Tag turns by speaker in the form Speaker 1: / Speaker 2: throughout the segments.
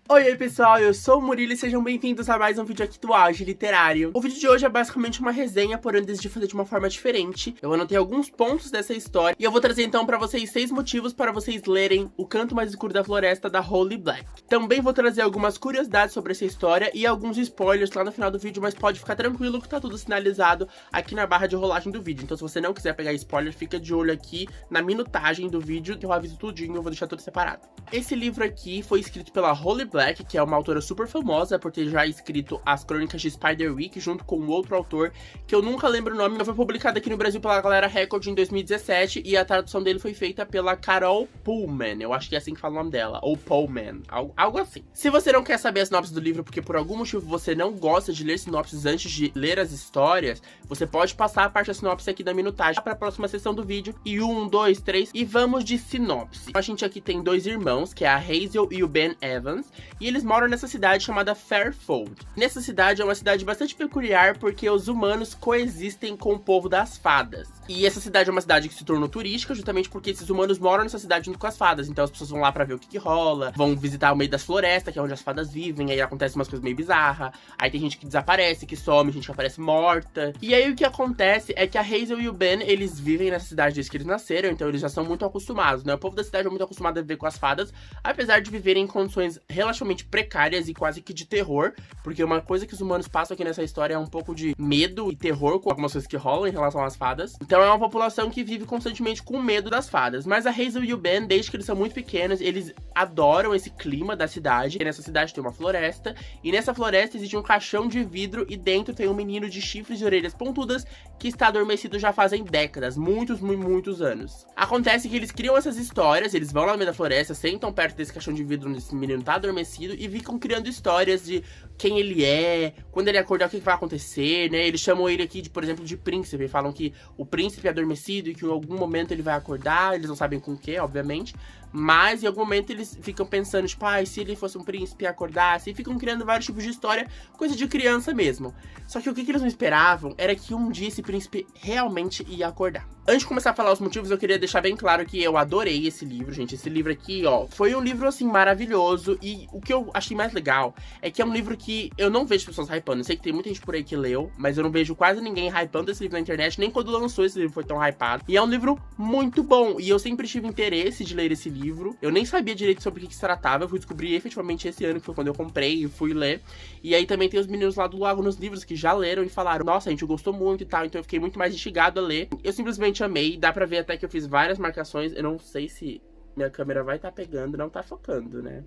Speaker 1: Oi pessoal, eu sou o Murilo e sejam bem-vindos a mais um vídeo aqui do Auge Literário. O vídeo de hoje é basicamente uma resenha, porém eu decidi fazer de uma forma diferente. Eu anotei alguns pontos dessa história e eu vou trazer então pra vocês 6 motivos para vocês lerem O Canto Mais Escuro da Floresta, da Holly Black. Também vou trazer algumas curiosidades sobre essa história e alguns spoilers lá no final do vídeo, mas pode ficar tranquilo que tá tudo sinalizado aqui na barra de rolagem do vídeo. Então se você não quiser pegar spoiler, fica de olho aqui na minutagem do vídeo que eu aviso tudinho, eu vou deixar tudo separado. Esse livro aqui foi escrito pela Holly Black, que é uma autora super famosa por ter já escrito as crônicas de Spiderwick junto com outro autor, que eu nunca lembro o nome, mas foi publicado aqui no Brasil pela Galera Record em 2017, e a tradução dele foi feita pela Carol Pullman, eu acho que é assim que fala o nome dela, ou Pullman, algo assim. Se você não quer saber a sinopse do livro porque por algum motivo você não gosta de ler sinopses antes de ler as histórias, você pode passar a parte da sinopse aqui da minutagem para a próxima sessão do vídeo, e 1, 2, 3, e vamos de sinopse. A gente aqui tem dois irmãos, que é a Hazel e o Ben Evans, e eles moram nessa cidade chamada Fairfold. Nessa cidade é uma cidade bastante peculiar porque os humanos coexistem com o povo das fadas. E essa cidade é uma cidade que se tornou turística justamente porque esses humanos moram nessa cidade junto com as fadas. Então as pessoas vão lá pra ver o que rola, vão visitar o meio das florestas, que é onde as fadas vivem, aí acontece umas coisas meio bizarras. Aí tem gente que desaparece, que some, gente que aparece morta. E aí o que acontece é que a Hazel e o Ben, eles vivem nessa cidade desde que eles nasceram, então eles já são muito acostumados, né? O povo da cidade é muito acostumado a viver com as fadas, apesar de viverem em condições relativamente precárias e quase que de terror, porque uma coisa que os humanos passam aqui nessa história é um pouco de medo e terror com algumas coisas que rolam em relação às fadas. Então é uma população que vive constantemente com medo das fadas. Mas a Hazel e o Ben, desde que eles são muito pequenos, eles adoram esse clima da cidade. E nessa cidade tem uma floresta, e nessa floresta existe um caixão de vidro, e dentro tem um menino de chifres e orelhas pontudas que está adormecido já fazem décadas, muitos anos. Acontece que eles criam essas histórias, eles vão lá no meio da floresta, sentam perto desse caixão de vidro onde esse menino tá adormecido e ficam criando histórias de quem ele é, quando ele acordar o que vai acontecer, né? Eles chamam ele aqui, por exemplo, de príncipe, falam que o príncipe é adormecido e que em algum momento ele vai acordar, eles não sabem com o que, obviamente, mas em algum momento eles ficam pensando, tipo, se ele fosse um príncipe e acordasse, e ficam criando vários tipos de história, coisa de criança mesmo. Só que o que eles não esperavam era que um dia esse príncipe realmente ia acordar. Antes de começar a falar os motivos, eu queria deixar bem claro que eu adorei esse livro, gente. Esse livro aqui, ó, foi um livro, assim, maravilhoso. E o que eu achei mais legal é que é um livro que eu não vejo pessoas hypando. Eu sei que tem muita gente por aí que leu, mas eu não vejo quase ninguém hypando esse livro na internet. Nem quando lançou esse livro foi tão hypado. E é um livro muito bom. E eu sempre tive interesse de ler esse livro. Eu nem sabia direito sobre o que se tratava. Eu fui descobrir efetivamente esse ano, que foi quando eu comprei e fui ler. E aí também tem os meninos lá do Lago nos Livros que já leram e falaram, nossa, a gente gostou muito e tal. Então eu fiquei muito mais instigado a ler. Eu simplesmente amei, dá pra ver até que eu fiz várias marcações. Eu não sei se minha câmera vai estar pegando, não tá focando, né?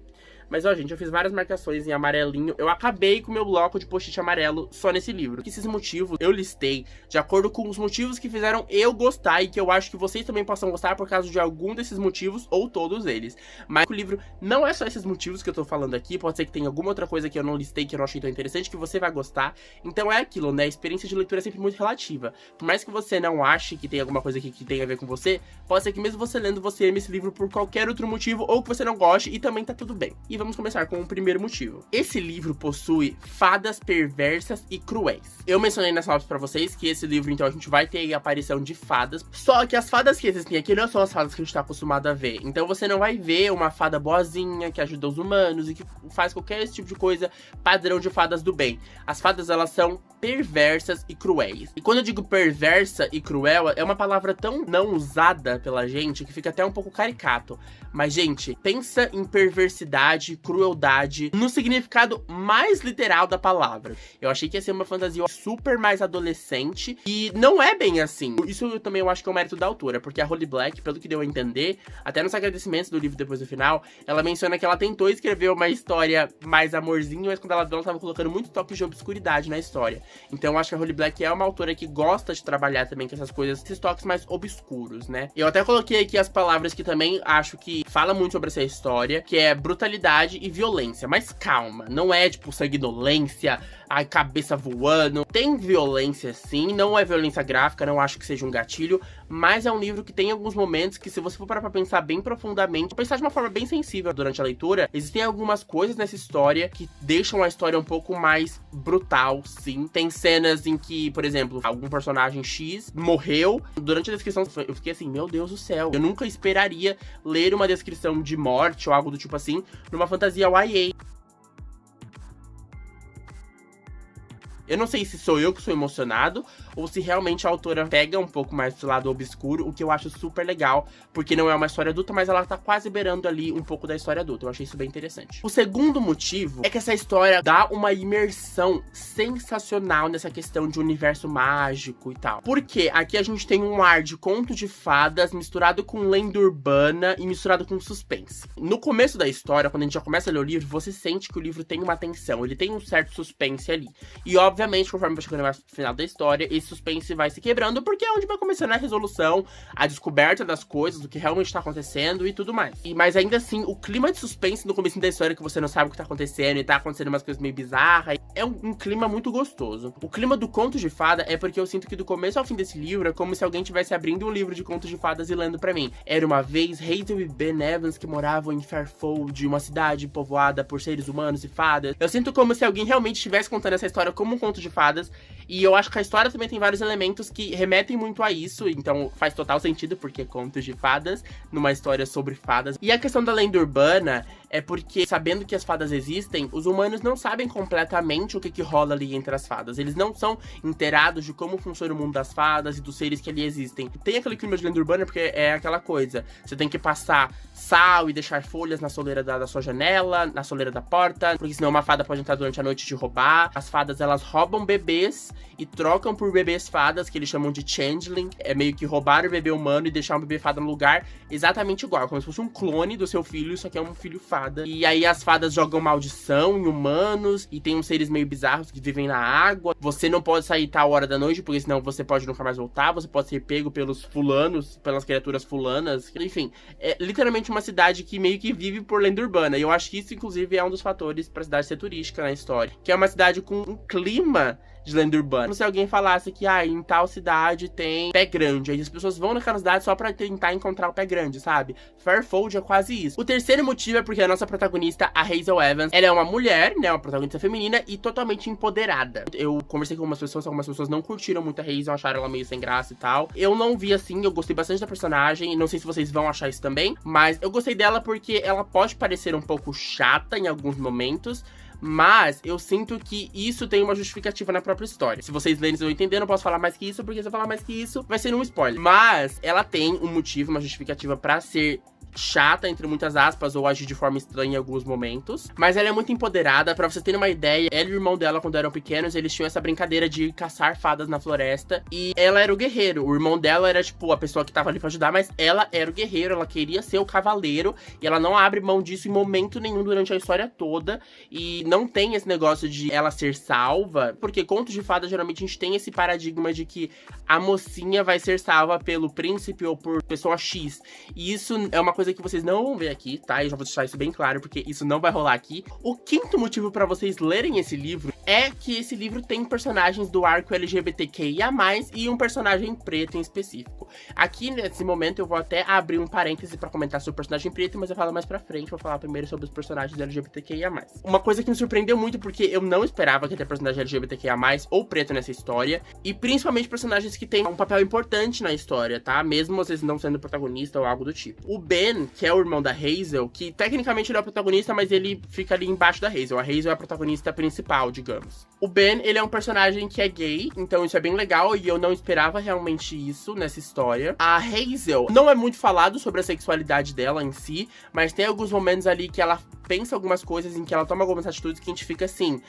Speaker 1: Mas, ó, gente, eu fiz várias marcações em amarelinho. Eu acabei com o meu bloco de post-it amarelo só nesse livro. Esses motivos eu listei de acordo com os motivos que fizeram eu gostar e que eu acho que vocês também possam gostar por causa de algum desses motivos ou todos eles. Mas o livro não é só esses motivos que eu tô falando aqui. Pode ser que tenha alguma outra coisa que eu não listei, que eu não achei tão interessante, que você vai gostar. Então é aquilo, né? A experiência de leitura é sempre muito relativa. Por mais que você não ache que tem alguma coisa aqui que tem a ver com você, pode ser que mesmo você lendo, você ame esse livro por qualquer outro motivo ou que você não goste, e também tá tudo bem. E vamos começar com o primeiro motivo. Esse livro possui fadas perversas e cruéis. Eu mencionei nessa sinopse pra vocês que esse livro, então, a gente vai ter aí a aparição de fadas. Só que as fadas que existem aqui não são as fadas que a gente tá acostumado a ver. Então você não vai ver uma fada boazinha que ajuda os humanos e que faz qualquer esse tipo de coisa padrão de fadas do bem. As fadas, elas são perversas e cruéis. E quando eu digo perversa e cruel, é uma palavra tão não usada pela gente que fica até um pouco caricato. Mas, gente, pensa em perversidade, crueldade, no significado mais literal da palavra. Eu achei que ia ser uma fantasia super mais adolescente, e não é bem assim. Isso eu também acho que é o mérito da autora, porque a Holly Black, pelo que deu a entender, até nos agradecimentos do livro depois do final, ela menciona que ela tentou escrever uma história mais amorzinho, mas quando ela viu, ela tava colocando muito toques de obscuridade na história. Então eu acho que a Holly Black é uma autora que gosta de trabalhar também com essas coisas, esses toques mais obscuros, né? Eu até coloquei aqui as palavras que também acho que fala muito sobre essa história, que é brutalidade e violência. Mas calma, não é tipo sanguinolência, a cabeça voando. Tem violência sim, não é violência gráfica, não acho que seja um gatilho, mas é um livro que tem alguns momentos que, se você for parar pra pensar bem profundamente, pensar de uma forma bem sensível durante a leitura, existem algumas coisas nessa história que deixam a história um pouco mais brutal, sim. Tem cenas em que, por exemplo, algum personagem X morreu. Durante a descrição, eu fiquei assim, meu Deus do céu, eu nunca esperaria ler uma descrição de morte ou algo do tipo assim numa fantasia YA. Eu não sei se sou eu que sou emocionado, ou se realmente a autora pega um pouco mais do lado obscuro, o que eu acho super legal, porque não é uma história adulta, mas ela tá quase beirando ali um pouco da história adulta. Eu achei isso bem interessante. O segundo motivo é que essa história dá uma imersão sensacional nessa questão de universo mágico e tal. Porque aqui a gente tem um ar de conto de fadas misturado com lenda urbana e misturado com suspense. No começo da história, quando a gente já começa a ler o livro, você sente que o livro tem uma tensão, ele tem um certo suspense ali. E obviamente, conforme vai chegando mais no final da história, esse suspense vai se quebrando, porque é onde vai começando a resolução, a descoberta das coisas, do que realmente tá acontecendo e tudo mais. Mas ainda assim, o clima de suspense no começo da história, que você não sabe o que tá acontecendo e tá acontecendo umas coisas meio bizarras, é um clima muito gostoso. O clima do conto de fada é porque eu sinto que do começo ao fim desse livro é como se alguém estivesse abrindo um livro de contos de fadas e lendo pra mim. Era uma vez Hazel e Ben Evans que moravam em Fairfold, uma cidade povoada por seres humanos e fadas. Eu sinto como se alguém realmente estivesse contando essa história como um conto de fadas, e eu acho que a história também tem vários elementos que remetem muito a isso, então faz total sentido, porque contos de fadas numa história sobre fadas. E a questão da lenda urbana é porque, sabendo que as fadas existem, os humanos não sabem completamente o que rola ali entre as fadas. Eles não são inteirados de como funciona o mundo das fadas e dos seres que ali existem. Tem aquele clima de lenda urbana porque é aquela coisa. Você tem que passar sal e deixar folhas na soleira da sua janela, na soleira da porta, porque senão uma fada pode entrar durante a noite e te roubar. As fadas, elas roubam bebês e trocam por bebês fadas, que eles chamam de changeling. É meio que roubar o bebê humano e deixar um bebê fada no lugar exatamente igual, como se fosse um clone do seu filho, só que é um filho fada. E aí as fadas jogam maldição em humanos, e tem uns seres meio bizarros que vivem na água. Você não pode sair tal hora da noite, porque senão você pode nunca mais voltar. Você pode ser pego pelos fulanos, pelas criaturas fulanas. Enfim, é literalmente uma cidade que meio que vive por lenda urbana. E eu acho que isso, inclusive, é um dos fatores pra cidade ser turística na história. Que é uma cidade com um clima de lenda urbana. Como se alguém falasse que, em tal cidade tem pé grande. Aí as pessoas vão naquela cidade só pra tentar encontrar o pé grande, sabe? Fairfold é quase isso. O terceiro motivo é porque a nossa protagonista, a Hazel Evans, ela é uma mulher, né? Uma protagonista feminina e totalmente empoderada. Eu conversei com algumas pessoas não curtiram muito a Hazel, acharam ela meio sem graça e tal. Eu não vi assim, eu gostei bastante da personagem. Não sei se vocês vão achar isso também, mas eu gostei dela porque ela pode parecer um pouco chata em alguns momentos, mas eu sinto que isso tem uma justificativa na própria história. Se vocês lerem, vocês vão entender, eu não posso falar mais que isso, porque se eu falar mais que isso, vai ser um spoiler. Mas ela tem um motivo, uma justificativa pra ser chata, entre muitas aspas, ou agir de forma estranha em alguns momentos. Mas ela é muito empoderada. Pra vocês terem uma ideia, ela e o irmão dela, quando eram pequenos, eles tinham essa brincadeira de caçar fadas na floresta. E ela era o guerreiro. O irmão dela era, tipo, a pessoa que tava ali pra ajudar, mas ela era o guerreiro, ela queria ser o cavaleiro. E ela não abre mão disso em momento nenhum durante a história toda. E não tem esse negócio de ela ser salva, porque contos de fadas, geralmente, a gente tem esse paradigma de que a mocinha vai ser salva pelo príncipe ou por pessoa X. E isso é uma coisa que vocês não vão ver aqui, tá? Eu já vou deixar isso bem claro, porque isso não vai rolar aqui. O quinto motivo pra vocês lerem esse livro é que esse livro tem personagens do arco LGBTQIA+, e um personagem preto em específico. Aqui, nesse momento, eu vou até abrir um parêntese pra comentar sobre o personagem preto, mas eu falo mais pra frente, vou falar primeiro sobre os personagens LGBTQIA+. Uma coisa que me surpreendeu muito, porque eu não esperava que ia ter personagem LGBTQIA+, ou preto nessa história, e principalmente personagens que têm um papel importante na história, tá? Mesmo vocês não sendo protagonista ou algo do tipo. O Ben, que é o irmão da Hazel, que tecnicamente ele é o protagonista, mas ele fica ali embaixo da Hazel. A Hazel é a protagonista principal, digamos. O Ben, ele é um personagem que é gay, então isso é bem legal, e eu não esperava realmente isso nessa história. A Hazel, não é muito falado sobre a sexualidade dela em si, mas tem alguns momentos ali que ela pensa algumas coisas, em que ela toma algumas atitudes que a gente fica assim,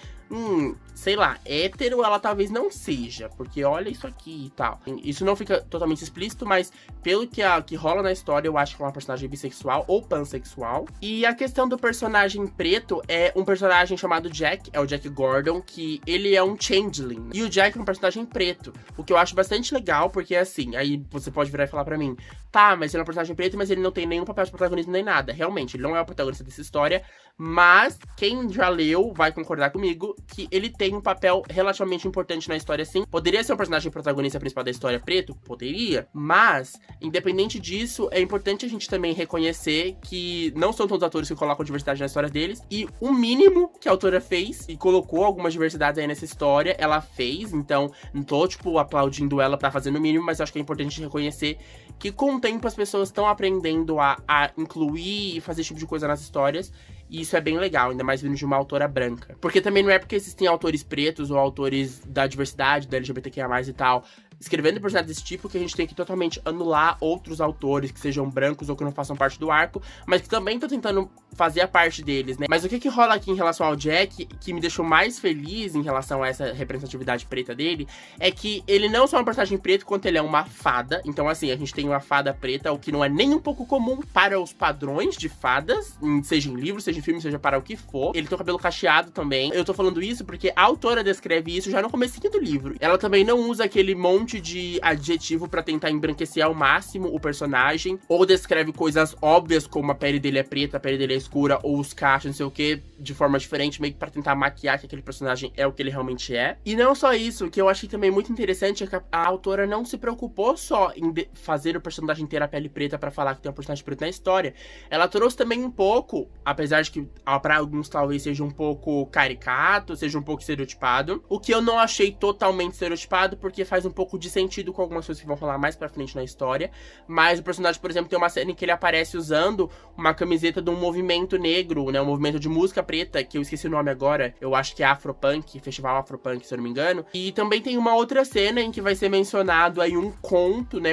Speaker 1: sei lá, hétero ela talvez não seja, porque olha isso aqui e tal. Isso não fica totalmente explícito, mas pelo que rola na história, eu acho que é uma personagem bissexual ou pansexual. E a questão do personagem preto é um personagem chamado Jack, é o Jack Gordon, que ele é um changeling. E o Jack é um personagem preto, o que eu acho bastante legal, porque assim, aí você pode virar e falar pra mim, tá, mas ele é um personagem preto, mas ele não tem nenhum papel de protagonismo nem nada. Realmente, ele não é o protagonista dessa história, mas quem já leu vai concordar comigo que ele tem um papel relativamente importante na história, sim. Poderia ser um personagem protagonista principal da história preto? Poderia. Mas, independente disso, é importante a gente também reconhecer que não são todos os atores que colocam diversidade na história deles. E o mínimo que a autora fez, e colocou algumas diversidades aí nessa história, ela fez. Então, não tô, tipo, aplaudindo ela pra fazer no mínimo, mas acho que é importante reconhecer que com o tempo as pessoas estão aprendendo a incluir e fazer esse tipo de coisa nas histórias. E isso é bem legal, ainda mais vindo de uma autora branca. Porque também não é porque existem autores pretos ou autores da diversidade, da LGBTQIA+, e tal, escrevendo personagens desse tipo, que a gente tem que totalmente anular outros autores que sejam brancos ou que não façam parte do arco, mas que também estão tentando fazer a parte deles, né? Mas o que rola aqui em relação ao Jack, que me deixou mais feliz em relação a essa representatividade preta dele, é que ele não só é um personagem preto, quanto ele é uma fada. Então, assim, a gente tem uma fada preta, o que não é nem um pouco comum para os padrões de fadas, seja em livro, seja em filme, seja para o que for. Ele tem o cabelo cacheado também. Eu tô falando isso porque a autora descreve isso já no comecinho do livro. Ela também não usa aquele monte de adjetivo pra tentar embranquecer ao máximo o personagem, ou descreve coisas óbvias como a pele dele é preta, a pele dele é escura, ou os cachos, não sei o que, de forma diferente, meio que pra tentar maquiar que aquele personagem é o que ele realmente é. E não só isso, o que eu achei também muito interessante é que a autora não se preocupou só em fazer o personagem ter a pele preta pra falar que tem um personagem preto na história. Ela trouxe também um pouco, apesar de que pra alguns talvez seja um pouco caricato, seja um pouco estereotipado, o que eu não achei totalmente estereotipado, porque faz um pouco de sentido com algumas coisas que vão falar mais pra frente na história. Mas o personagem, por exemplo, tem uma cena em que ele aparece usando uma camiseta de um movimento negro, né, um movimento de música preta, que eu esqueci o nome agora, eu acho que é Afropunk, Festival Afropunk, se eu não me engano. E também tem uma outra cena em que vai ser mencionado aí um conto, né,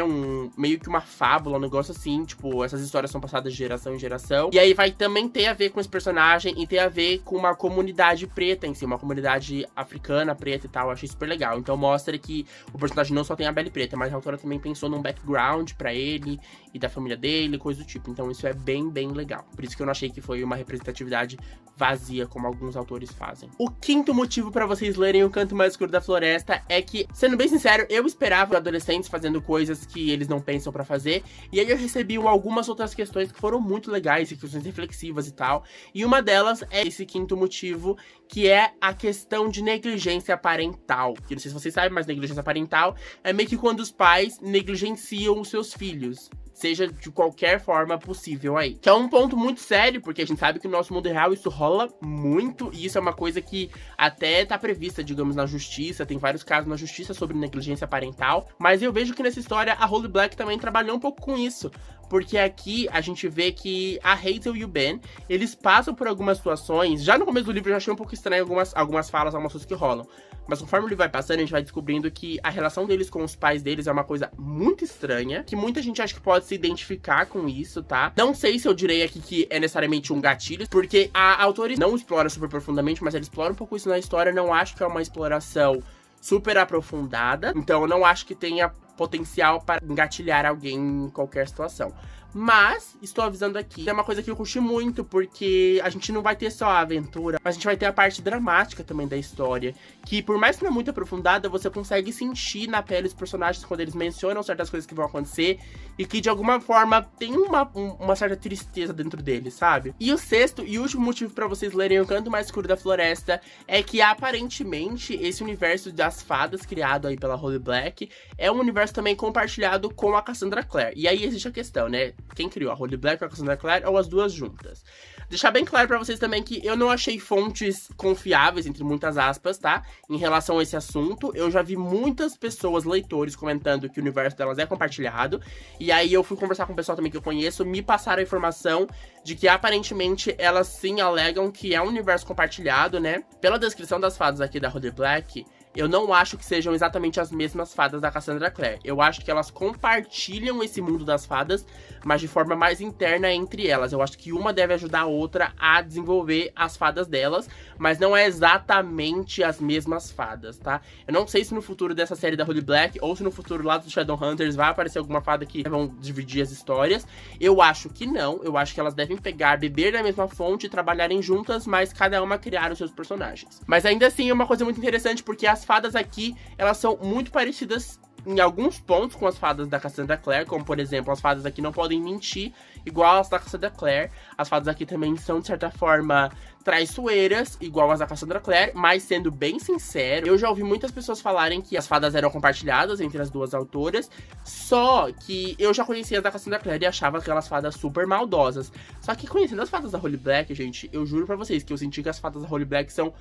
Speaker 1: meio que uma fábula, um negócio assim, tipo, essas histórias são passadas de geração em geração. E aí vai também ter a ver com esse personagem e ter a ver com uma comunidade preta em si, uma comunidade africana, preta e tal, eu achei super legal. Então mostra que o personagem não só tem a pele preta, mas a autora também pensou num background pra ele e da família dele, coisa do tipo. Então isso é bem, bem legal. Por isso que eu não achei que foi uma representatividade vazia, como alguns autores fazem. O quinto motivo pra vocês lerem O Canto Mais Escuro da Floresta é que, sendo bem sincero, eu esperava adolescentes fazendo coisas que eles não pensam pra fazer, e aí eu recebi algumas outras questões que foram muito legais, questões reflexivas e tal, e uma delas é esse quinto motivo, que é a questão de negligência parental. Que não sei se vocês sabem, mas negligência parental é meio que quando os pais negligenciam os seus filhos, seja de qualquer forma possível aí. Que é um ponto muito sério, porque a gente sabe que no nosso mundo real isso rola muito, e isso é uma coisa que até tá prevista, digamos, na justiça, tem vários casos na justiça sobre negligência parental, mas eu vejo que nessa história a Holly Black também trabalhou um pouco com isso, porque aqui a gente vê que a Hazel e o Ben, eles passam por algumas situações, já no começo do livro eu já achei um pouco estranho algumas falas, algumas coisas que rolam, mas conforme o livro vai passando, a gente vai descobrindo que a relação deles com os pais deles é uma coisa muito estranha, que muita gente acha que pode se identificar com isso, tá? Não sei se eu direi aqui que é necessariamente um gatilho, porque a autora não explora super profundamente, mas ela explora um pouco isso na história. Não acho que é uma exploração super aprofundada, então eu não acho que tenha potencial para engatilhar alguém em qualquer situação. Mas, estou avisando aqui, é uma coisa que eu curti muito, porque a gente não vai ter só a aventura, mas a gente vai ter a parte dramática também da história, que por mais que não é muito aprofundada, você consegue sentir na pele dos personagens quando eles mencionam certas coisas que vão acontecer, e que de alguma forma tem uma certa tristeza dentro deles, sabe? E o sexto e último motivo para vocês lerem O Canto Mais Escuro da Floresta é que aparentemente esse universo das fadas criado aí pela Holly Black é um universo também compartilhado com a Cassandra Clare. E aí existe a questão, né? Quem criou, a Holly Black ou a Cassandra Clare, ou as duas juntas? Deixar bem claro pra vocês também que eu não achei fontes confiáveis, entre muitas aspas, tá? Em relação a esse assunto. Eu já vi muitas pessoas, leitores, comentando que o universo delas é compartilhado. E aí eu fui conversar com o pessoal também que eu conheço, me passaram a informação de que aparentemente elas sim alegam que é um universo compartilhado, né? Pela descrição das fadas aqui da Holly Black, eu não acho que sejam exatamente as mesmas fadas da Cassandra Clare. Eu acho que elas compartilham esse mundo das fadas, mas de forma mais interna entre elas. Eu acho que uma deve ajudar a outra a desenvolver as fadas delas, mas não é exatamente as mesmas fadas, tá? Eu não sei se no futuro dessa série da Holly Black, ou se no futuro lá dos Shadowhunters vai aparecer alguma fada que vão dividir as histórias. Eu acho que não. Eu acho que elas devem beber da mesma fonte e trabalharem juntas, mas cada uma criar os seus personagens. Mas ainda assim é uma coisa muito interessante, porque as fadas aqui, elas são muito parecidas em alguns pontos com as fadas da Cassandra Clare, como por exemplo, as fadas aqui não podem mentir, igual as da Cassandra Clare. As fadas aqui também são, de certa forma, traiçoeiras, igual as da Cassandra Clare, mas sendo bem sincero, eu já ouvi muitas pessoas falarem que as fadas eram compartilhadas entre as duas autoras, só que eu já conhecia as da Cassandra Clare e achava aquelas fadas super maldosas. Só que conhecendo as fadas da Holly Black, gente, eu juro pra vocês que eu senti que as fadas da Holly Black são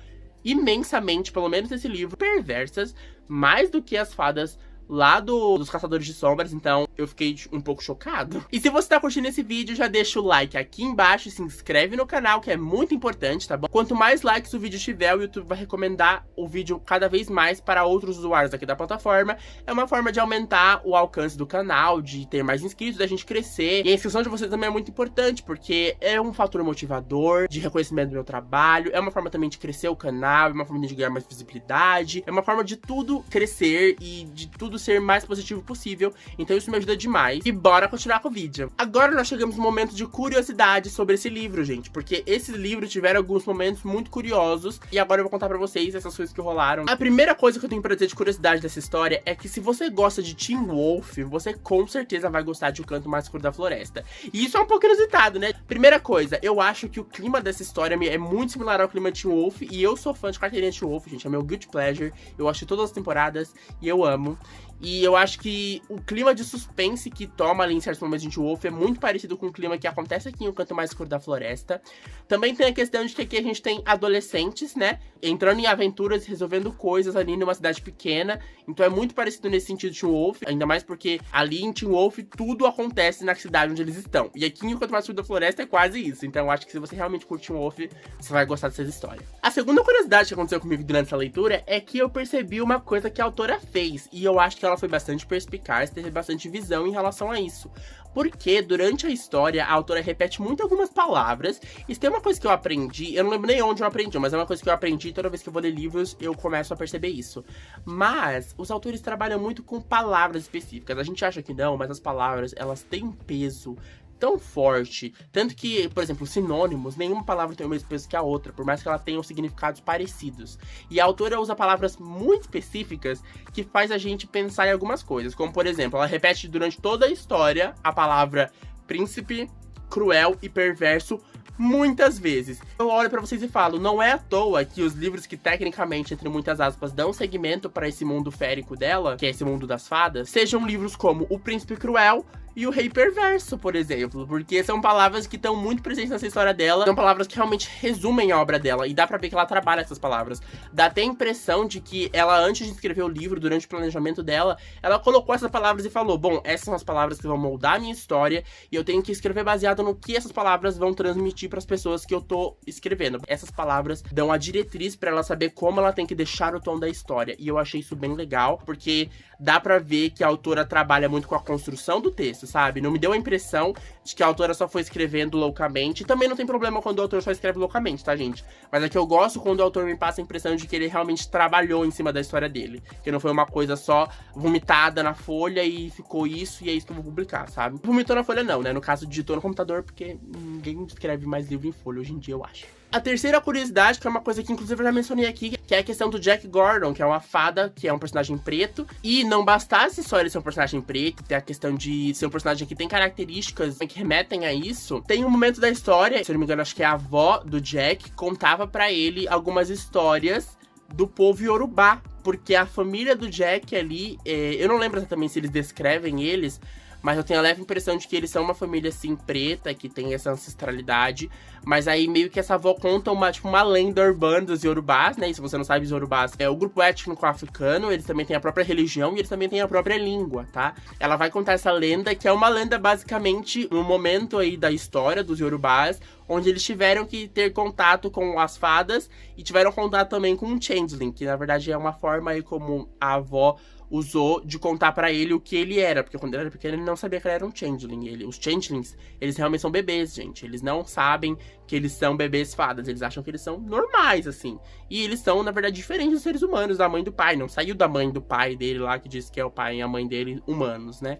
Speaker 1: imensamente, pelo menos nesse livro, perversas, mais do que as fadas lá dos Caçadores de Sombras, então eu fiquei um pouco chocado. E se você tá curtindo esse vídeo, já deixa o like aqui embaixo e se inscreve no canal, que é muito importante, tá bom? Quanto mais likes o vídeo tiver, o YouTube vai recomendar o vídeo cada vez mais para outros usuários aqui da plataforma. É uma forma de aumentar o alcance do canal, de ter mais inscritos, da gente crescer. E a inscrição de vocês também é muito importante, porque é um fator motivador, de reconhecimento do meu trabalho, é uma forma também de crescer o canal, é uma forma de ganhar mais visibilidade, é uma forma de tudo crescer e de tudo ser mais positivo possível. Então isso me ajuda demais. E bora continuar com o vídeo. Agora nós chegamos no momento de curiosidade sobre esse livro, gente, porque esse livro tiveram alguns momentos muito curiosos e agora eu vou contar pra vocês essas coisas que rolaram. A primeira coisa que eu tenho pra dizer de curiosidade dessa história é que se você gosta de Teen Wolf, você com certeza vai gostar de O Canto Mais Escuro da Floresta. E isso é um pouco inusitado, né? Primeira coisa, eu acho que o clima dessa história é muito similar ao clima de Teen Wolf, e eu sou fã de carteirinha de Teen Wolf, gente, é meu guilty pleasure, eu acho todas as temporadas e eu amo. E eu acho que o clima de suspense que toma ali em certos momentos de Teen Wolf é muito parecido com o clima que acontece aqui em O Canto Mais Escuro da Floresta. Também tem a questão de que aqui a gente tem adolescentes, né, entrando em aventuras, resolvendo coisas ali numa cidade pequena. Então é muito parecido nesse sentido de Teen Wolf, ainda mais porque ali em Teen Wolf tudo acontece na cidade onde eles estão. E aqui em O Canto Mais Escuro da Floresta é quase isso. Então eu acho que se você realmente curte Teen Wolf, você vai gostar dessas histórias. A segunda curiosidade que aconteceu comigo durante essa leitura é que eu percebi uma coisa que a autora fez. E eu acho que ela foi bastante perspicaz, teve bastante visão em relação a isso. Porque durante a história, a autora repete muito algumas palavras. E se tem uma coisa que eu aprendi, eu não lembro nem onde eu aprendi, mas é uma coisa que eu aprendi toda vez que eu vou ler livros, eu começo a perceber isso. Mas os autores trabalham muito com palavras específicas. A gente acha que não, mas as palavras, elas têm um peso tão forte, tanto que, por exemplo, sinônimos, nenhuma palavra tem o mesmo peso que a outra, por mais que ela tenha significados parecidos. E a autora usa palavras muito específicas que faz a gente pensar em algumas coisas, como por exemplo, ela repete durante toda a história a palavra príncipe, cruel e perverso muitas vezes. Eu olho pra vocês e falo, não é à toa que os livros que tecnicamente, entre muitas aspas, dão segmento pra esse mundo férico dela, que é esse mundo das fadas, sejam livros como O Príncipe Cruel e O Rei Perverso, por exemplo, porque são palavras que estão muito presentes nessa história dela, são palavras que realmente resumem a obra dela, e dá pra ver que ela trabalha essas palavras. Dá até a impressão de que ela, antes de escrever o livro, durante o planejamento dela, ela colocou essas palavras e falou, bom, essas são as palavras que vão moldar a minha história, e eu tenho que escrever baseado no que essas palavras vão transmitir pras pessoas que eu tô escrevendo. Essas palavras dão a diretriz pra ela saber como ela tem que deixar o tom da história, e eu achei isso bem legal, porque dá pra ver que a autora trabalha muito com a construção do texto, sabe? Não me deu a impressão de que a autora só foi escrevendo loucamente. Também não tem problema quando o autor só escreve loucamente, tá, gente? Mas é que eu gosto quando o autor me passa a impressão de que ele realmente trabalhou em cima da história dele. Que não foi uma coisa só vomitada na folha e ficou isso e é isso que eu vou publicar, sabe? Vomitou na folha não, né? No caso, digitou no computador, porque ninguém escreve mais livro em folha hoje em dia, eu acho. A terceira curiosidade, que é uma coisa que inclusive eu já mencionei aqui, que é a questão do Jack Gordon, que é uma fada, que é um personagem preto. E não bastasse só ele ser um personagem preto, ter a questão de ser um personagem que tem características que remetem a isso. Tem um momento da história, se eu não me engano, acho que é a avó do Jack, contava pra ele algumas histórias do povo Yorubá. Porque a família do Jack ali, eu não lembro exatamente se eles descrevem eles, mas eu tenho a leve impressão de que eles são uma família, assim, preta, que tem essa ancestralidade. Mas aí, meio que essa avó conta uma lenda urbana dos Yorubás, né? E se você não sabe, os Yorubás é o grupo étnico africano, eles também têm a própria religião e eles também têm a própria língua, tá? Ela vai contar essa lenda, que é uma lenda, basicamente, no momento aí da história dos Yorubás, onde eles tiveram que ter contato com as fadas e tiveram contato também com um changeling, que na verdade é uma forma aí como a avó usou de contar pra ele o que ele era, porque quando ele era pequeno ele não sabia que ele era um changeling. Os changelings, eles realmente são bebês, gente. Eles não sabem que eles são bebês fadas, eles acham que eles são normais, assim. E eles são, na verdade, diferentes dos seres humanos, da mãe e do pai. Não saiu da mãe do pai dele lá, que disse que é o pai e a mãe dele humanos, né?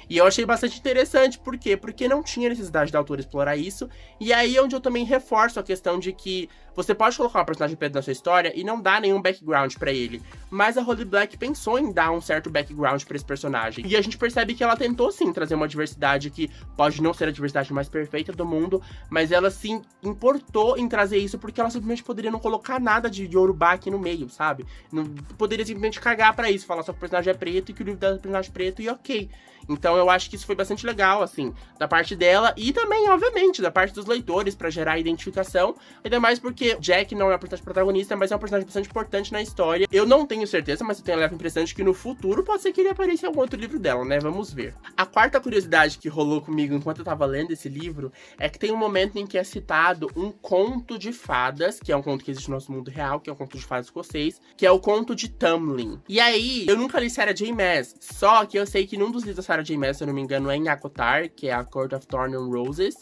Speaker 1: E eu achei bastante interessante, por quê? Porque não tinha necessidade da autora explorar isso, e aí é onde eu também reforço a questão de que você pode colocar um personagem preto na sua história e não dar nenhum background pra ele, mas a Holly Black pensou em dar um certo background pra esse personagem, e a gente percebe que ela tentou sim trazer uma diversidade que pode não ser a diversidade mais perfeita do mundo, mas ela sim importou em trazer isso, porque ela simplesmente poderia não colocar nada de Yorubá aqui no meio, sabe? Não poderia simplesmente cagar pra isso, falar só que o personagem é preto e que o livro dela é personagem preto e ok. Então eu acho que isso foi bastante legal, assim, da parte dela e também, obviamente, da parte dos leitores, pra gerar identificação, ainda mais porque porque Jack não é o personagem protagonista, mas é um personagem bastante importante na história. Eu não tenho certeza, mas eu tenho a leve impressão de que no futuro pode ser que ele apareça em algum outro livro dela, né? Vamos ver. A quarta curiosidade que rolou comigo enquanto eu tava lendo esse livro é que tem um momento em que é citado um conto de fadas, que é um conto que existe no nosso mundo real, que é um conto de fadas escocês, que é o conto de Tamlin. E aí, eu nunca li Sarah J. Maas, só que eu sei que num dos livros da Sarah J. Maas, se eu não me engano, é em ACOTAR, que é a Court of Thorns and Roses,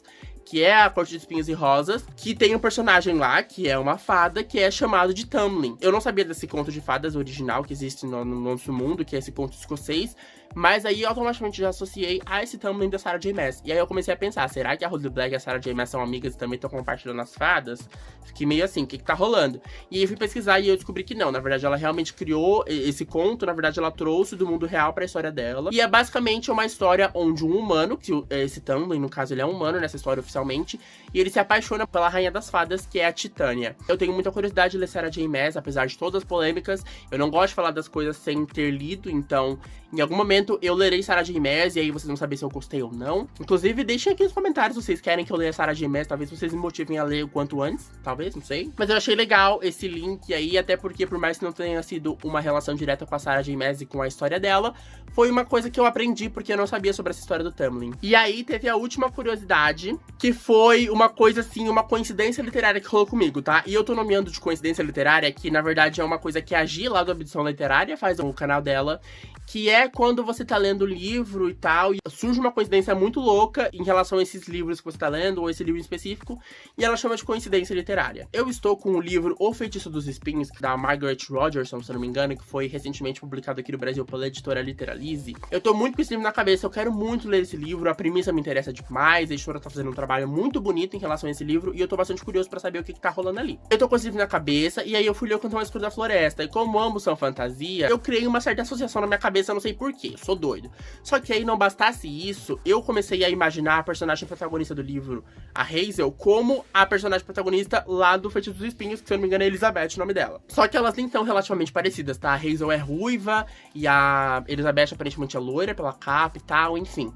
Speaker 1: que é a Corte de Espinhos e Rosas, que tem um personagem lá, que é uma fada, que é chamado de Tamlin. Eu não sabia desse conto de fadas original que existe no nosso mundo, que é esse conto escocês, mas aí eu automaticamente já associei a esse Tamlin da Sarah J. Maas. E aí eu comecei a pensar, será que a Rose Black e a Sarah J. Maas são amigas e também estão compartilhando as fadas? Fiquei meio assim, o que tá rolando? E aí eu fui pesquisar e eu descobri que não, na verdade ela realmente criou esse conto, na verdade ela trouxe do mundo real pra história dela. E é basicamente uma história onde um humano, que esse Tamlin, no caso ele é um humano nessa história oficialmente, e ele se apaixona pela rainha das fadas, que é a Titânia. Eu tenho muita curiosidade de ler Sarah J. Maas, apesar de todas as polêmicas, eu não gosto de falar das coisas sem ter lido, então em algum momento eu lerei Sarah J. Maas e aí vocês vão saber se eu gostei ou não. Inclusive, deixem aqui nos comentários se vocês querem que eu leia Sarah J. Maas, talvez vocês me motivem a ler o quanto antes, talvez, não sei. Mas eu achei legal esse link aí, até porque por mais que não tenha sido uma relação direta com a Sarah J. Maas e com a história dela, foi uma coisa que eu aprendi porque eu não sabia sobre essa história do Tamlin. E aí teve a última curiosidade, que foi uma coisa assim, uma coincidência literária que rolou comigo, tá? E eu tô nomeando de coincidência literária, que na verdade é uma coisa que a Gi, lá do Abdução Literária, faz no canal dela, que é quando você tá lendo o livro e tal, e surge uma coincidência muito louca em relação a esses livros que você tá lendo, ou esse livro em específico, e ela chama de coincidência literária. Eu estou com o livro O Feitiço dos Espinhos, da Margaret Rogerson, se eu não me engano, que foi recentemente publicado aqui no Brasil pela editora Literalize. Eu tô muito com esse livro na cabeça, eu quero muito ler esse livro, a premissa me interessa demais, a editora tá fazendo um trabalho muito bonito em relação a esse livro, e eu tô bastante curioso pra saber o que tá rolando ali. Eu tô com esse livro na cabeça, e aí eu fui ler o Canto Mais Escuro da Floresta, e como ambos são fantasia, eu criei uma certa associação na minha cabeça, eu não sei porquê, sou doido. Só que aí não bastasse isso, eu comecei a imaginar a personagem protagonista do livro, a Hazel, como a personagem protagonista lá do Feitiço dos Espinhos, que se eu não me engano é Elizabeth o nome dela. Só que elas nem são relativamente parecidas, tá? A Hazel é ruiva, e a Elizabeth aparentemente é loira pela capa e tal, enfim.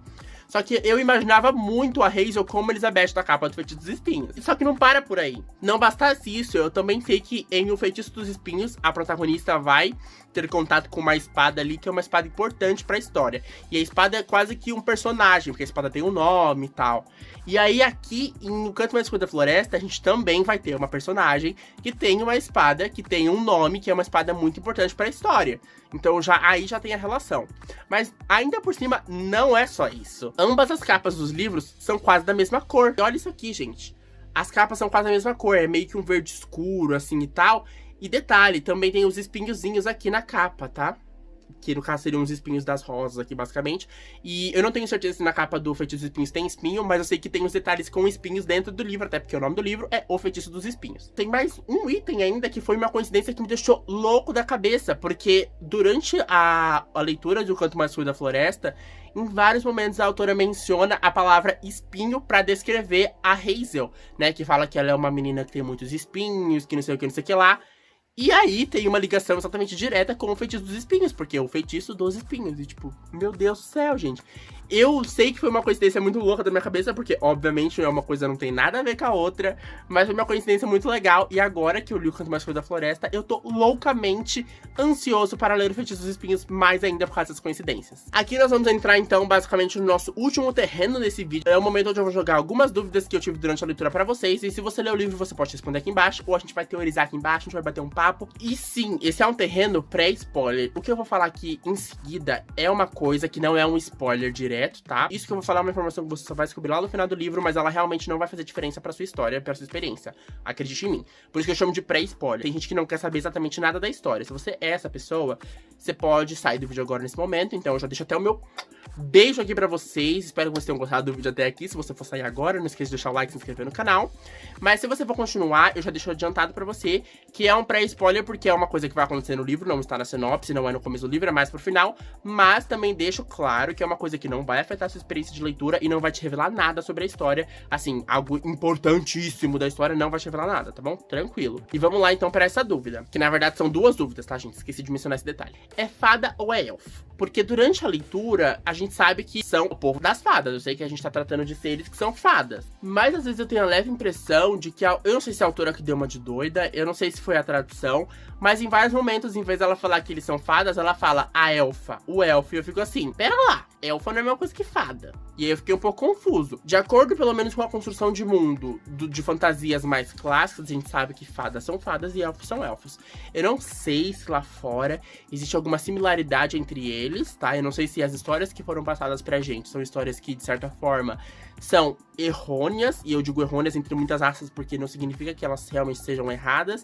Speaker 1: Só que eu imaginava muito a Hazel como Elizabeth da capa do Feitiço dos Espinhos. Só que não para por aí. Não bastasse isso, eu também sei que em O Feitiço dos Espinhos, a protagonista vai ter contato com uma espada ali, que é uma espada importante pra história. E a espada é quase que um personagem, porque a espada tem um nome e tal. E aí aqui, em O Canto Mais Escuro da Floresta, a gente também vai ter uma personagem que tem uma espada, que tem um nome, que é uma espada muito importante pra história. Então aí já tem a relação. Mas ainda por cima, não é só isso. Ambas as capas dos livros são quase da mesma cor. E olha isso aqui, gente. As capas são quase da mesma cor, é meio que um verde escuro, assim e tal. E detalhe, também tem os espinhozinhos aqui na capa, tá? Que no caso seriam os espinhos das rosas aqui, basicamente. E eu não tenho certeza se na capa do Feitiço dos Espinhos tem espinho, mas eu sei que tem os detalhes com espinhos dentro do livro, até porque o nome do livro é O Feitiço dos Espinhos. Tem mais um item ainda que foi uma coincidência que me deixou louco da cabeça, porque durante a leitura de O Canto Mais Escuro da Floresta, em vários momentos a autora menciona a palavra espinho pra descrever a Hazel, né? Que fala que ela é uma menina que tem muitos espinhos, que não sei o que, não sei o que lá. E aí tem uma ligação exatamente direta com o Feitiço dos Espinhos, porque é o Feitiço dos Espinhos. E tipo, meu Deus do céu, gente. Eu sei que foi uma coincidência muito louca da minha cabeça, porque obviamente uma coisa não tem nada a ver com a outra, mas foi uma coincidência muito legal. E agora que eu li O Canto Mais Escuro da Floresta, eu tô loucamente ansioso para ler o Feitiço dos Espinhos, mais ainda por causa das coincidências. Aqui nós vamos entrar então basicamente no nosso último terreno desse vídeo. É o momento onde eu vou jogar algumas dúvidas que eu tive durante a leitura pra vocês, e se você ler o livro você pode responder aqui embaixo, ou a gente vai teorizar aqui embaixo, a gente vai bater um papo. E sim, esse é um terreno pré-spoiler. O que eu vou falar aqui em seguida é uma coisa que não é um spoiler direto, tá? Isso que eu vou falar é uma informação que você só vai descobrir lá no final do livro, mas ela realmente não vai fazer diferença pra sua história, pra sua experiência. Acredite em mim. Por isso que eu chamo de pré-spoiler. Tem gente que não quer saber exatamente nada da história. Se você é essa pessoa, você pode sair do vídeo agora nesse momento. Então eu já deixo até o meu beijo aqui pra vocês. Espero que vocês tenham gostado do vídeo até aqui. Se você for sair agora, não esqueça de deixar o like e se inscrever no canal. Mas se você for continuar, eu já deixo adiantado pra você que é um pré-spoiler, porque é uma coisa que vai acontecer no livro, não está na sinopse, não é no começo do livro, é mais pro final. Mas também deixo claro que é uma coisa que não vai afetar a sua experiência de leitura e não vai te revelar nada sobre a história. Assim, algo importantíssimo da história não vai te revelar nada, tá bom? Tranquilo. E vamos lá, então, para essa dúvida. Que, na verdade, são duas dúvidas, tá, gente? Esqueci de mencionar esse detalhe. É fada ou é elfo? Porque durante a leitura, a gente sabe que são o povo das fadas. Eu sei que a gente tá tratando de seres que são fadas. Mas, às vezes, eu tenho a leve impressão de que... Eu não sei se a autora que deu uma de doida, eu não sei se foi a tradução, mas em vários momentos, em vez dela falar que eles são fadas, ela fala a elfa, o elfo. E eu fico assim, pera lá, elfa não é a mesma coisa que fada. E aí eu fiquei um pouco confuso. De acordo, pelo menos, com a construção de mundo de fantasias mais clássicas, a gente sabe que fadas são fadas e elfos são elfos. Eu não sei se lá fora existe alguma similaridade entre eles, tá? Eu não sei se as histórias que foram passadas pra gente são histórias que, de certa forma, são errôneas. E eu digo errôneas entre muitas aspas porque não significa que elas realmente sejam erradas.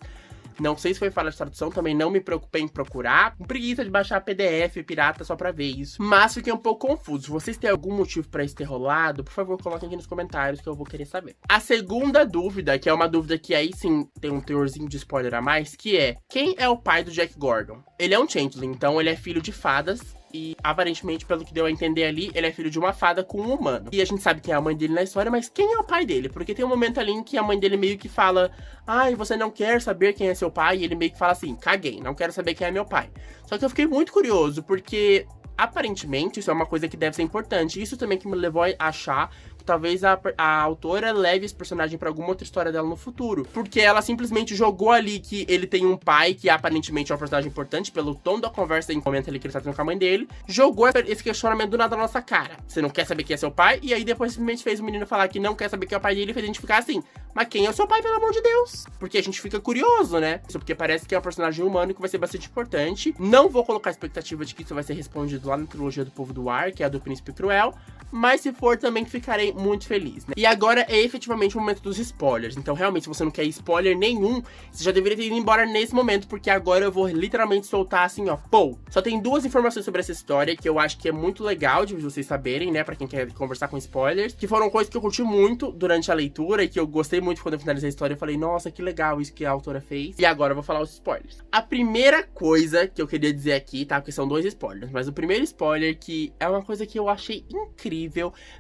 Speaker 1: Não sei se foi falha de tradução, também não me preocupei em procurar. Com preguiça de baixar PDF pirata só pra ver isso. Mas fiquei um pouco confuso. Se vocês têm algum motivo pra isso ter rolado, por favor, coloquem aqui nos comentários que eu vou querer saber. A segunda dúvida, que é uma dúvida que aí sim tem um teorzinho de spoiler a mais, que é: quem é o pai do Jack Gordon? Ele é um changeling, então ele é filho de fadas. E, aparentemente, pelo que deu a entender ali, ele é filho de uma fada com um humano. E a gente sabe quem é a mãe dele na história, mas quem é o pai dele? Porque tem um momento ali em que a mãe dele meio que fala: ai, você não quer saber quem é seu pai? E ele meio que fala assim: caguei, não quero saber quem é meu pai. Só que eu fiquei muito curioso, porque aparentemente isso é uma coisa que deve ser importante. Isso também que me levou a achar que talvez a autora leve esse personagem pra alguma outra história dela no futuro. Porque ela simplesmente jogou ali que ele tem um pai que aparentemente é um personagem importante pelo tom da conversa em momento ali que ele tá tendo com a mãe dele. Jogou esse questionamento do nada na nossa cara. Você não quer saber quem é seu pai? E aí depois simplesmente fez o menino falar que não quer saber quem é o pai dele e fez a gente ficar assim: mas quem é o seu pai, pelo amor de Deus? Porque a gente fica curioso, né? Isso porque parece que é um personagem humano que vai ser bastante importante. Não vou colocar a expectativa de que isso vai ser respondido lá na trilogia do Povo do Ar, que é a do Príncipe Cruel. Mas se for, também ficarei muito feliz, né? E agora é efetivamente o momento dos spoilers. Então, realmente, se você não quer spoiler nenhum, você já deveria ter ido embora nesse momento, porque agora eu vou literalmente soltar assim, ó, pô. Só tem duas informações sobre essa história que eu acho que é muito legal de vocês saberem, né? Pra quem quer conversar com spoilers. Que foram coisas que eu curti muito durante a leitura e que eu gostei muito quando eu finalizei a história. Eu falei, nossa, que legal isso que a autora fez. E agora eu vou falar os spoilers. A primeira coisa que eu queria dizer aqui, tá? Porque são dois spoilers. Mas o primeiro spoiler, que é uma coisa que eu achei incrível.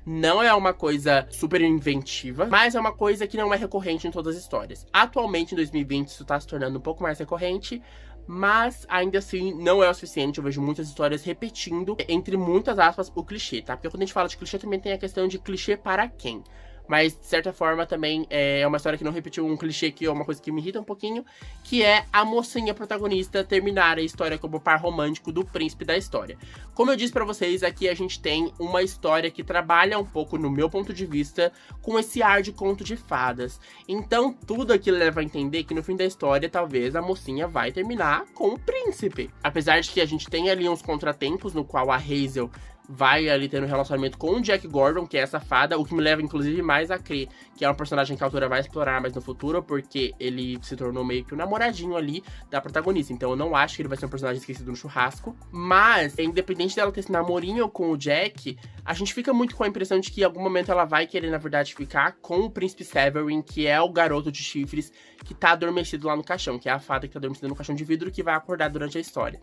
Speaker 1: Não é uma coisa super inventiva, mas é uma coisa que não é recorrente em todas as histórias. Atualmente, em 2020, isso tá se tornando um pouco mais recorrente, mas ainda assim não é o suficiente. Eu vejo muitas histórias repetindo, entre muitas aspas, o clichê, tá? Porque quando a gente fala de clichê, também tem a questão de clichê para quem. Mas, de certa forma, também é uma história que não repetiu um clichê, que é uma coisa que me irrita um pouquinho, que é a mocinha protagonista terminar a história como par romântico do príncipe da história. Como eu disse pra vocês, aqui a gente tem uma história que trabalha um pouco, no meu ponto de vista, com esse ar de conto de fadas. Então, tudo aqui leva a entender que no fim da história, talvez a mocinha vai terminar com o príncipe. Apesar de que a gente tem ali uns contratempos, no qual a Hazel vai ali ter um relacionamento com o Jack Gordon, que é essa fada, o que me leva, inclusive, mais a crer que é um personagem que a autora vai explorar mais no futuro, porque ele se tornou meio que o namoradinho ali da protagonista. Então eu não acho que ele vai ser um personagem esquecido no churrasco. Mas, independente dela ter esse namorinho com o Jack, a gente fica muito com a impressão de que em algum momento ela vai querer, na verdade, ficar com o príncipe Severin, que é o garoto de chifres que tá adormecido lá no caixão, que é a fada que tá adormecida no caixão de vidro, que vai acordar durante a história.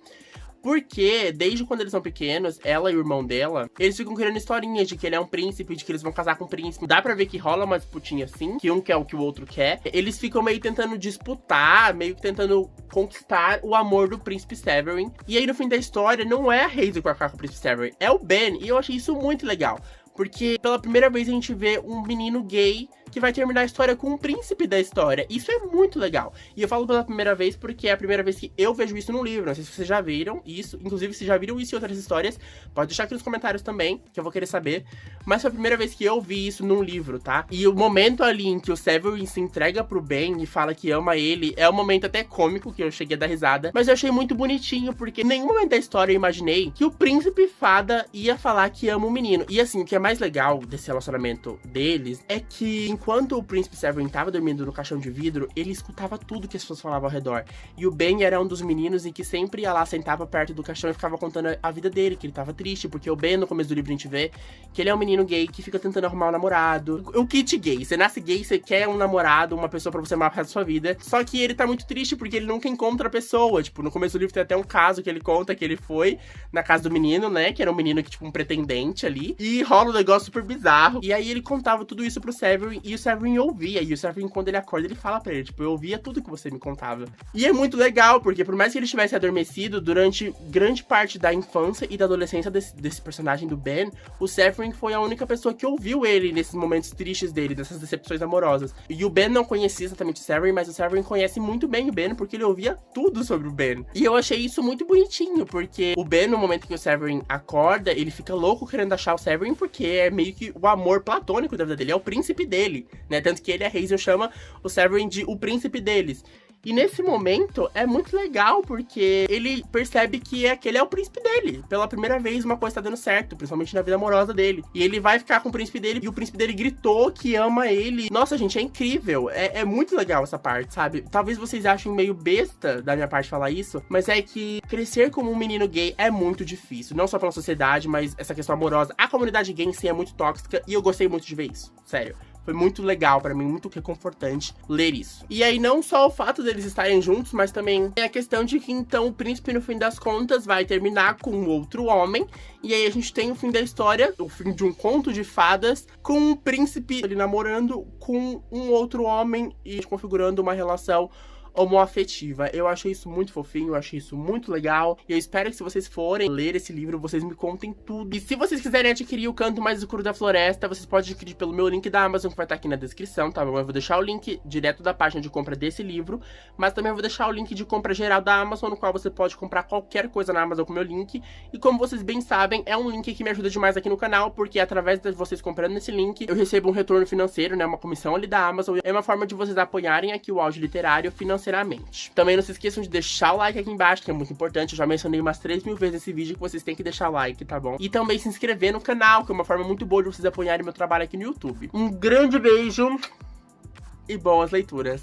Speaker 1: Porque, desde quando eles são pequenos, ela e o irmão dela, eles ficam criando historinhas de que ele é um príncipe, de que eles vão casar com um príncipe. Dá pra ver que rola uma disputinha assim, que um quer o que o outro quer. Eles ficam meio tentando disputar, meio que tentando conquistar o amor do príncipe Severin. E aí, no fim da história, não é a Hazel que vai ficar com o príncipe Severin, é o Ben. E eu achei isso muito legal. Porque pela primeira vez a gente vê um menino gay que vai terminar a história com o príncipe da história. Isso é muito legal. E eu falo pela primeira vez porque é a primeira vez que eu vejo isso num livro. Não sei se vocês já viram isso. Inclusive, se já viram isso em outras histórias, pode deixar aqui nos comentários também, que eu vou querer saber. Mas foi a primeira vez que eu vi isso num livro, tá? E o momento ali em que o Severin se entrega pro Ben e fala que ama ele, é um momento até cômico, que eu cheguei a dar risada. Mas eu achei muito bonitinho, porque em nenhum momento da história eu imaginei que o príncipe fada ia falar que ama o menino. E assim, o que é mais legal desse relacionamento deles é que em enquanto o príncipe Severin tava dormindo no caixão de vidro, ele escutava tudo que as pessoas falavam ao redor. E o Ben era um dos meninos em que sempre ia lá, sentava perto do caixão e ficava contando a vida dele, que ele tava triste, porque o Ben, no começo do livro, a gente vê que ele é um menino gay que fica tentando arrumar um namorado. O kit gay. Você nasce gay, você quer um namorado, uma pessoa pra você amar pro resto da sua vida. Só que ele tá muito triste porque ele nunca encontra a pessoa. Tipo, no começo do livro tem até um caso que ele conta que ele foi na casa do menino, né? Que era um menino que, tipo, um pretendente ali. E rola um negócio super bizarro. E aí ele contava tudo isso pro Severin e o Severin ouvia. E o Severin, quando ele acorda, ele fala pra ele, tipo, eu ouvia tudo que você me contava. E é muito legal, porque por mais que ele estivesse adormecido, durante grande parte da infância e da adolescência desse personagem do Ben, o Severin foi a única pessoa que ouviu ele nesses momentos tristes dele, dessas decepções amorosas. E o Ben não conhecia exatamente o Severin, mas o Severin conhece muito bem o Ben, porque ele ouvia tudo sobre o Ben. E eu achei isso muito bonitinho, porque o Ben, no momento que o Severin acorda, ele fica louco querendo achar o Severin, porque é meio que o amor platônico da vida dele, é o príncipe dele, né? Tanto que ele e a Hazel chama o Severin de o príncipe deles. E nesse momento é muito legal, porque ele percebe que aquele é o príncipe dele. Pela primeira vez uma coisa tá dando certo, principalmente na vida amorosa dele. E ele vai ficar com o príncipe dele, e o príncipe dele gritou que ama ele. Nossa, gente, é incrível. É muito legal essa parte, sabe? Talvez vocês achem meio besta da minha parte falar isso, mas é que crescer como um menino gay é muito difícil. Não só pela sociedade, mas essa questão amorosa. A comunidade gay em si é muito tóxica, e eu gostei muito de ver isso. Sério. Foi muito legal pra mim, muito reconfortante ler isso. E aí, não só o fato deles estarem juntos, mas também é a questão de que, então, o príncipe, no fim das contas, vai terminar com outro homem. E aí a gente tem o fim da história, o fim de um conto de fadas, com o príncipe ele namorando com um outro homem e configurando uma relação homoafetiva. Eu achei isso muito fofinho, eu achei isso muito legal. E eu espero que, se vocês forem ler esse livro, vocês me contem tudo. E se vocês quiserem adquirir o Canto Mais Escuro da Floresta, vocês podem adquirir pelo meu link da Amazon, que vai estar aqui na descrição, tá bom? Eu vou deixar o link direto da página de compra desse livro, mas também eu vou deixar o link de compra geral da Amazon, no qual você pode comprar qualquer coisa na Amazon com o meu link. E como vocês bem sabem, é um link que me ajuda demais aqui no canal, porque através de vocês comprando nesse link, eu recebo um retorno financeiro, né? Uma comissão ali da Amazon. É uma forma de vocês apoiarem aqui o Auge Literário financeiramente. Também não se esqueçam de deixar o like aqui embaixo, que é muito importante. Eu já mencionei umas 3.000 vezes nesse vídeo que vocês têm que deixar o like, tá bom? E também se inscrever no canal, que é uma forma muito boa de vocês apoiarem meu trabalho aqui no YouTube. Um grande beijo e boas leituras!